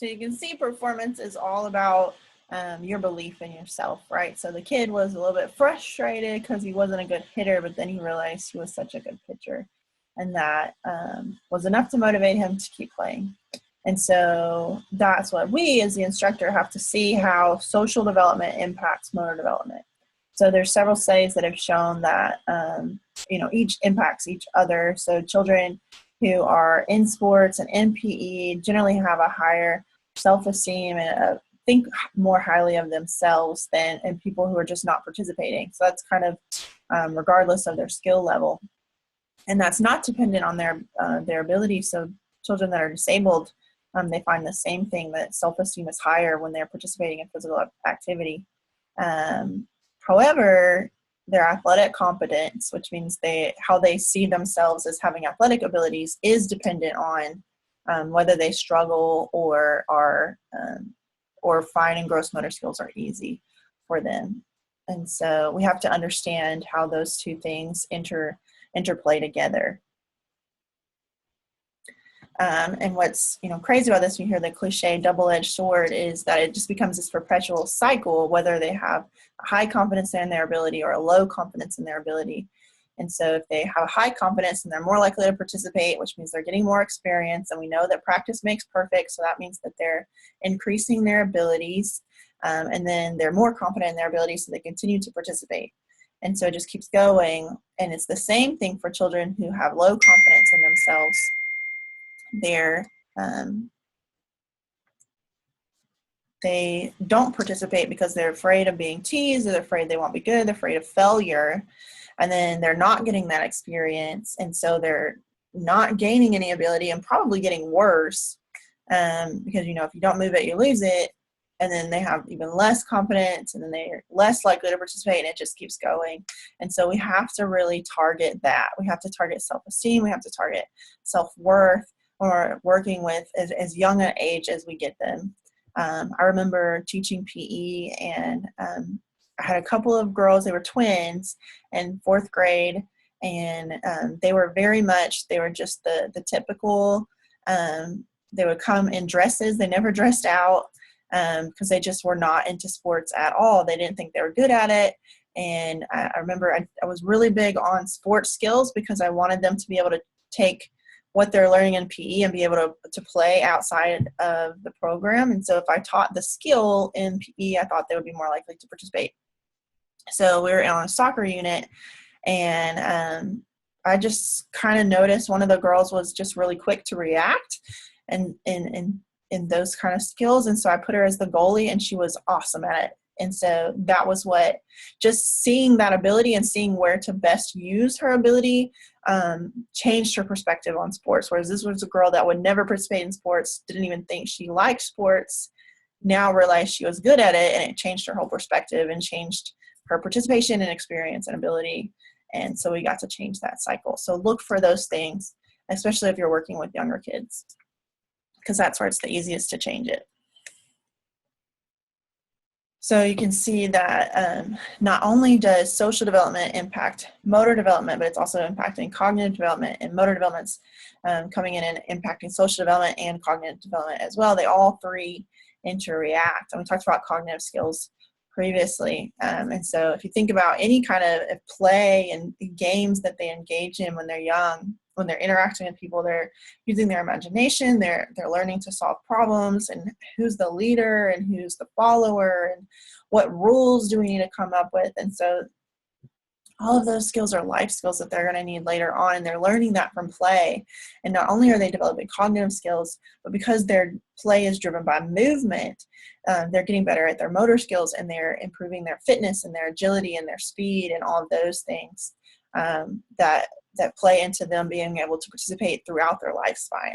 So you can see performance is all about your belief in yourself, right? So the kid was a little bit frustrated because he wasn't a good hitter, but then he realized he was such a good pitcher. And that was enough to motivate him to keep playing. And so that's what we as the instructor have to see, how social development impacts motor development. So there's several studies that have shown that, each impacts each other. So children who are in sports and in PE generally have a higher self-esteem and think more highly of themselves than people who are just not participating. So that's kind of regardless of their skill level. And that's not dependent on their ability. So children that are disabled, they find the same thing, that self-esteem is higher when they're participating in physical activity. However, their athletic competence, which means how they see themselves as having athletic abilities, is dependent on whether they struggle or fine and gross motor skills are easy for them. And so we have to understand how those two things interplay together. And what's crazy about this, when you hear the cliche double-edged sword, is that it just becomes this perpetual cycle, whether they have a high confidence in their ability or a low confidence in their ability. And so if they have a high confidence, then they're more likely to participate, which means they're getting more experience. And we know that practice makes perfect, so that means that they're increasing their abilities, and then they're more confident in their abilities, so they continue to participate. And so it just keeps going. And it's the same thing for children who have low confidence in themselves. They don't participate because they're afraid of being teased, or they're afraid they won't be good, they're afraid of failure, and then they're not getting that experience, and so they're not gaining any ability and probably getting worse, because if you don't move it, you lose it, and then they have even less confidence, and then they're less likely to participate, and it just keeps going. And so we have to really target that. We have to target self-esteem, we have to target self-worth, or working with as young an age as we get them. I remember teaching PE, and I had a couple of girls, they were twins in 4th grade, and they were just the typical, they would come in dresses, they never dressed out, because they just were not into sports at all. They didn't think they were good at it. And I remember I was really big on sports skills, because I wanted them to be able to take what they're learning in PE and be able to play outside of the program. And so if I taught the skill in PE, I thought they would be more likely to participate. So we were on a soccer unit, and I just kind of noticed one of the girls was just really quick to react and in those kind of skills. And so I put her as the goalie, and she was awesome at it. And so that was just seeing that ability and seeing where to best use her ability changed her perspective on sports. Whereas this was a girl that would never participate in sports, didn't even think she liked sports, now realized she was good at it, and it changed her whole perspective and changed her participation and experience and ability. And so we got to change that cycle. So look for those things, especially if you're working with younger kids, because that's where it's the easiest to change it. So you can see that not only does social development impact motor development, but it's also impacting cognitive development, and motor development's coming in and impacting social development and cognitive development as well. They all three interact. And we talked about cognitive skills previously. And so if you think about any kind of play and games that they engage in when they're young, when they're interacting with people, they're using their imagination, they're learning to solve problems, and who's the leader and who's the follower, and what rules do we need to come up with. And so all of those skills are life skills that they're going to need later on, and they're learning that from play. And not only are they developing cognitive skills, but because their play is driven by movement, they're getting better at their motor skills, and they're improving their fitness and their agility and their speed and all of those things that play into them being able to participate throughout their lifespan.